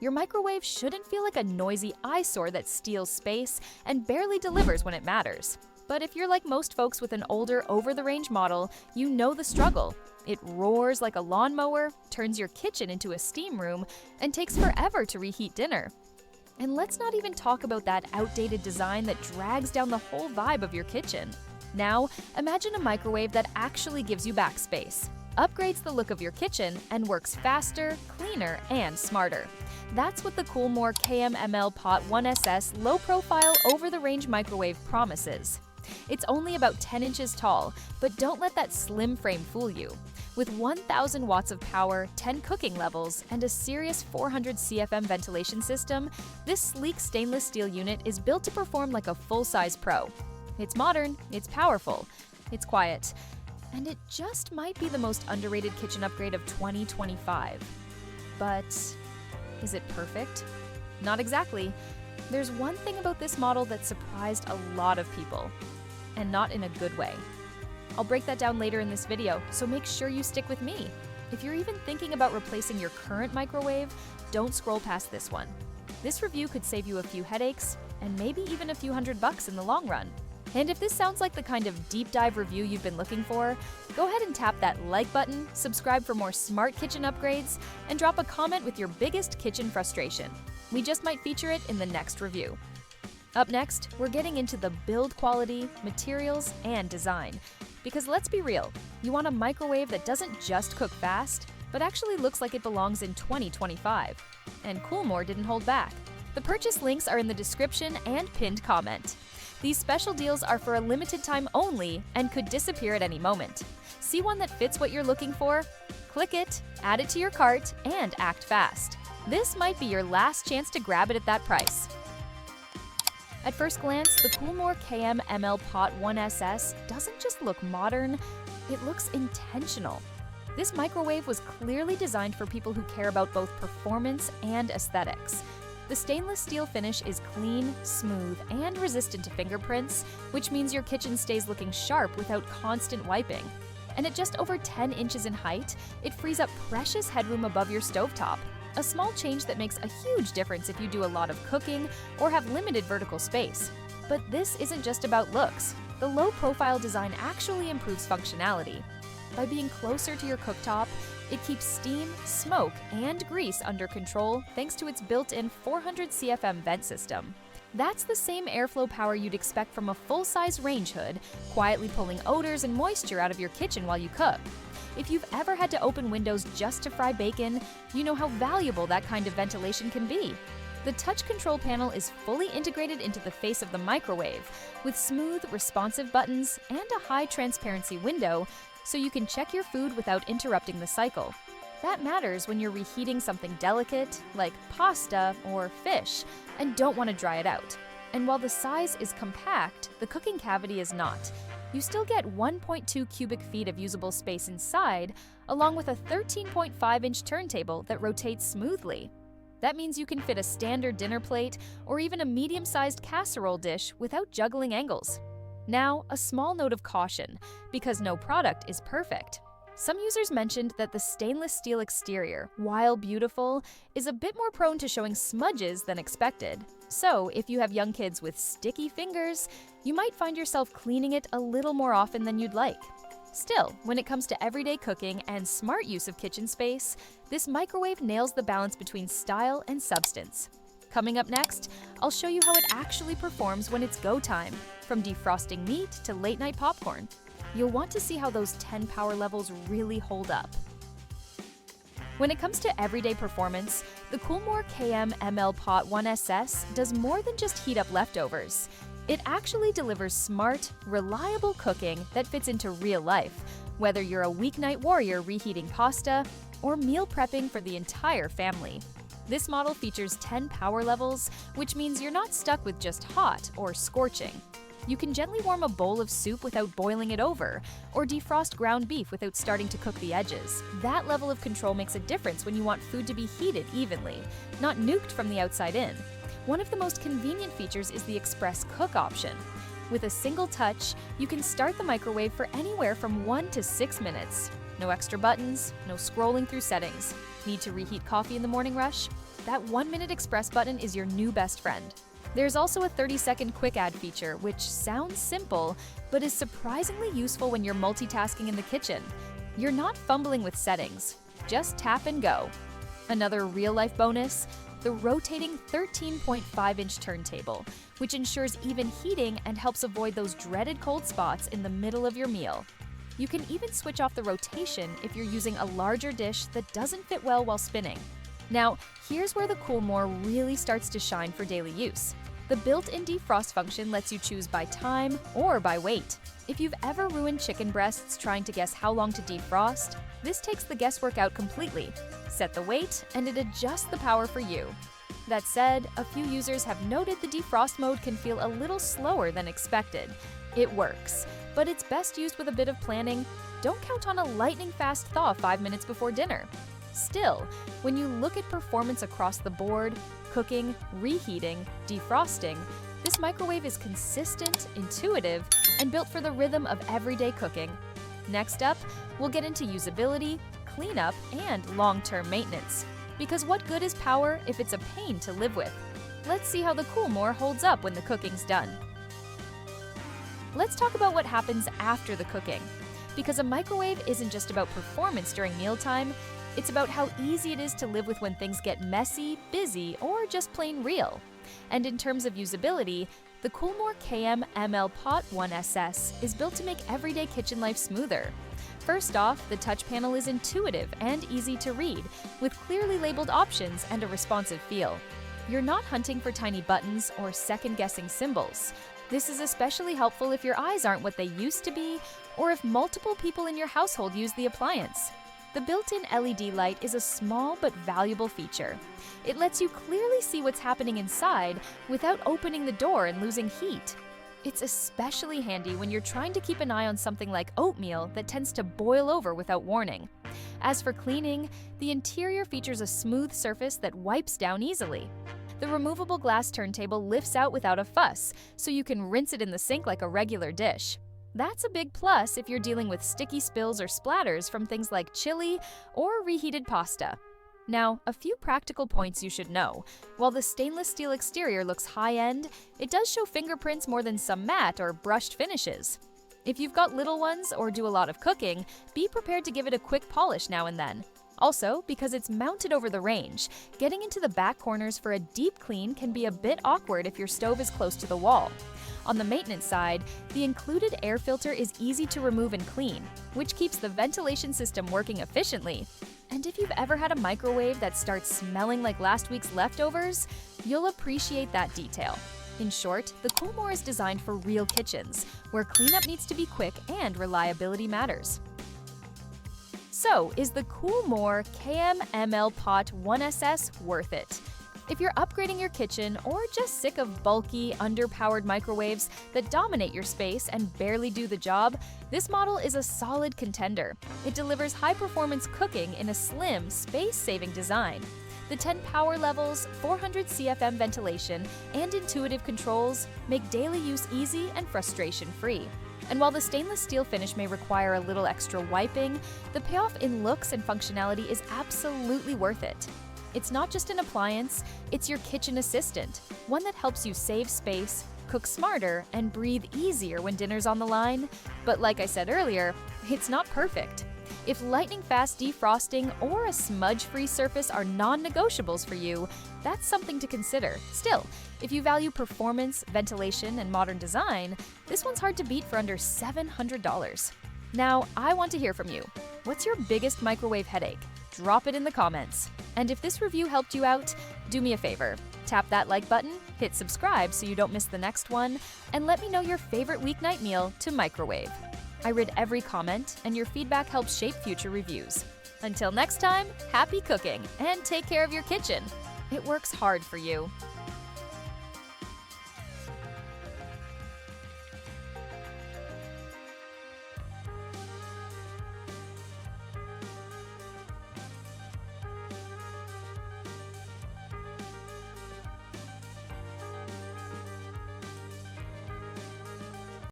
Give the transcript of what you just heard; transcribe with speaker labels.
Speaker 1: Your microwave shouldn't feel like a noisy eyesore that steals space and barely delivers when it matters. But if you're like most folks with an older, over-the-range model, you know the struggle. It roars like a lawnmower, turns your kitchen into a steam room, and takes forever to reheat dinner. And let's not even talk about that outdated design that drags down the whole vibe of your kitchen. Now, imagine a microwave that actually gives you backspace, upgrades the look of your kitchen, and works faster, cleaner, and smarter. That's what the KoolMore KMML Pot 1SS low-profile, over-the-range microwave promises. It's only about 10 inches tall, but don't let that slim frame fool you. With 1,000 watts of power, 10 cooking levels, and a serious 400 CFM ventilation system, this sleek stainless steel unit is built to perform like a full-size pro. It's modern, it's powerful, it's quiet, and it just might be the most underrated kitchen upgrade of 2025. But is it perfect? Not exactly. There's one thing about this model that surprised a lot of people, and not in a good way. I'll break that down later in this video, so make sure you stick with me. If you're even thinking about replacing your current microwave, don't scroll past this one. This review could save you a few headaches, and maybe even a few $100 in the long run. And if this sounds like the kind of deep dive review you've been looking for, go ahead and tap that like button, subscribe for more smart kitchen upgrades, and drop a comment with your biggest kitchen frustration. We just might feature it in the next review. Up next, we're getting into the build quality, materials, and design. Because let's be real, you want a microwave that doesn't just cook fast, but actually looks like it belongs in 2025. And KoolMore didn't hold back. The purchase links are in the description and pinned comment. These special deals are for a limited time only and could disappear at any moment. See one that fits what you're looking for? Click it, add it to your cart, and act fast. This might be your last chance to grab it at that price. At first glance, the KoolMore KMML Pot 1SS doesn't just look modern, it looks intentional. This microwave was clearly designed for people who care about both performance and aesthetics. The stainless steel finish is clean, smooth, and resistant to fingerprints, which means your kitchen stays looking sharp without constant wiping. And at just over 10 inches in height, it frees up precious headroom above your stovetop. A small change that makes a huge difference if you do a lot of cooking or have limited vertical space. But this isn't just about looks. The low-profile design actually improves functionality. By being closer to your cooktop, it keeps steam, smoke, and grease under control thanks to its built-in 400 CFM vent system. That's the same airflow power you'd expect from a full-size range hood, quietly pulling odors and moisture out of your kitchen while you cook. If you've ever had to open windows just to fry bacon, you know how valuable that kind of ventilation can be. The touch control panel is fully integrated into the face of the microwave, with smooth, responsive buttons and a high transparency window, so you can check your food without interrupting the cycle. That matters when you're reheating something delicate, like pasta or fish, and don't want to dry it out. And while the size is compact, the cooking cavity is not. You still get 1.2 cubic feet of usable space inside, along with a 13.5-inch turntable that rotates smoothly. That means you can fit a standard dinner plate or even a medium-sized casserole dish without juggling angles. Now, a small note of caution, because no product is perfect. Some users mentioned that the stainless steel exterior, while beautiful, is a bit more prone to showing smudges than expected. So, if you have young kids with sticky fingers, you might find yourself cleaning it a little more often than you'd like. Still, when it comes to everyday cooking and smart use of kitchen space, this microwave nails the balance between style and substance. Coming up next, I'll show you how it actually performs when it's go time, from defrosting meat to late-night popcorn. You'll want to see how those 10 power levels really hold up. When it comes to everyday performance, the KoolMore KMML Pot 1SS does more than just heat up leftovers. It actually delivers smart, reliable cooking that fits into real life, whether you're a weeknight warrior reheating pasta or meal prepping for the entire family. This model features 10 power levels, which means you're not stuck with just hot or scorching. You can gently warm a bowl of soup without boiling it over, or defrost ground beef without starting to cook the edges. That level of control makes a difference when you want food to be heated evenly, not nuked from the outside in. One of the most convenient features is the Express Cook option. With a single touch, you can start the microwave for anywhere from 1 to 6 minutes. No extra buttons, no scrolling through settings. Need to reheat coffee in the morning rush? that 1-minute express button is your new best friend. There's also a 30-second quick add feature, which sounds simple, but is surprisingly useful when you're multitasking in the kitchen. You're not fumbling with settings, just tap and go. Another real-life bonus, the rotating 13.5-inch turntable, which ensures even heating and helps avoid those dreaded cold spots in the middle of your meal. You can even switch off the rotation if you're using a larger dish that doesn't fit well while spinning. Now, here's where the KoolMore really starts to shine for daily use. The built-in defrost function lets you choose by time or by weight. If you've ever ruined chicken breasts trying to guess how long to defrost, this takes the guesswork out completely. Set the weight, and it adjusts the power for you. That said, a few users have noted the defrost mode can feel a little slower than expected. It works, but it's best used with a bit of planning. Don't count on a lightning-fast thaw 5 minutes before dinner. Still, when you look at performance across the board, cooking, reheating, defrosting, this microwave is consistent, intuitive, and built for the rhythm of everyday cooking. Next up, we'll get into usability, cleanup, and long-term maintenance. Because what good is power if it's a pain to live with? Let's see how the KoolMore holds up when the cooking's done. Let's talk about what happens after the cooking. Because a microwave isn't just about performance during mealtime, it's about how easy it is to live with when things get messy, busy, or just plain real. And in terms of usability, the KoolMore KM Pot 1SS is built to make everyday kitchen life smoother. First off, the touch panel is intuitive and easy to read, with clearly labeled options and a responsive feel. You're not hunting for tiny buttons or second-guessing symbols. This is especially helpful if your eyes aren't what they used to be, or if multiple people in your household use the appliance. The built-in LED light is a small but valuable feature. It lets you clearly see what's happening inside without opening the door and losing heat. It's especially handy when you're trying to keep an eye on something like oatmeal that tends to boil over without warning. As for cleaning, the interior features a smooth surface that wipes down easily. The removable glass turntable lifts out without a fuss, so you can rinse it in the sink like a regular dish. That's a big plus if you're dealing with sticky spills or splatters from things like chili or reheated pasta. Now, a few practical points you should know. While the stainless steel exterior looks high-end, it does show fingerprints more than some matte or brushed finishes. If you've got little ones or do a lot of cooking, be prepared to give it a quick polish now and then. Also, because it's mounted over the range, getting into the back corners for a deep clean can be a bit awkward if your stove is close to the wall. On the maintenance side, the included air filter is easy to remove and clean, which keeps the ventilation system working efficiently. And if you've ever had a microwave that starts smelling like last week's leftovers, you'll appreciate that detail. In short, the KoolMore is designed for real kitchens, where cleanup needs to be quick and reliability matters. So, is the KoolMore KM Pot 1SS worth it? If you're upgrading your kitchen or just sick of bulky, underpowered microwaves that dominate your space and barely do the job, this model is a solid contender. It delivers high-performance cooking in a slim, space-saving design. The 10 power levels, 400 CFM ventilation, and intuitive controls make daily use easy and frustration-free. And while the stainless steel finish may require a little extra wiping, the payoff in looks and functionality is absolutely worth it. It's not just an appliance, it's your kitchen assistant, one that helps you save space, cook smarter, and breathe easier when dinner's on the line. But like I said earlier, it's not perfect. If lightning-fast defrosting or a smudge-free surface are non-negotiables for you, that's something to consider. Still, if you value performance, ventilation, and modern design, this one's hard to beat for under $700. Now, I want to hear from you. What's your biggest microwave headache? Drop it in the comments. And if this review helped you out, do me a favor. Tap that like button, hit subscribe so you don't miss the next one, and let me know your favorite weeknight meal to microwave. I read every comment, and your feedback helps shape future reviews. Until next time, happy cooking, and take care of your kitchen. It works hard for you.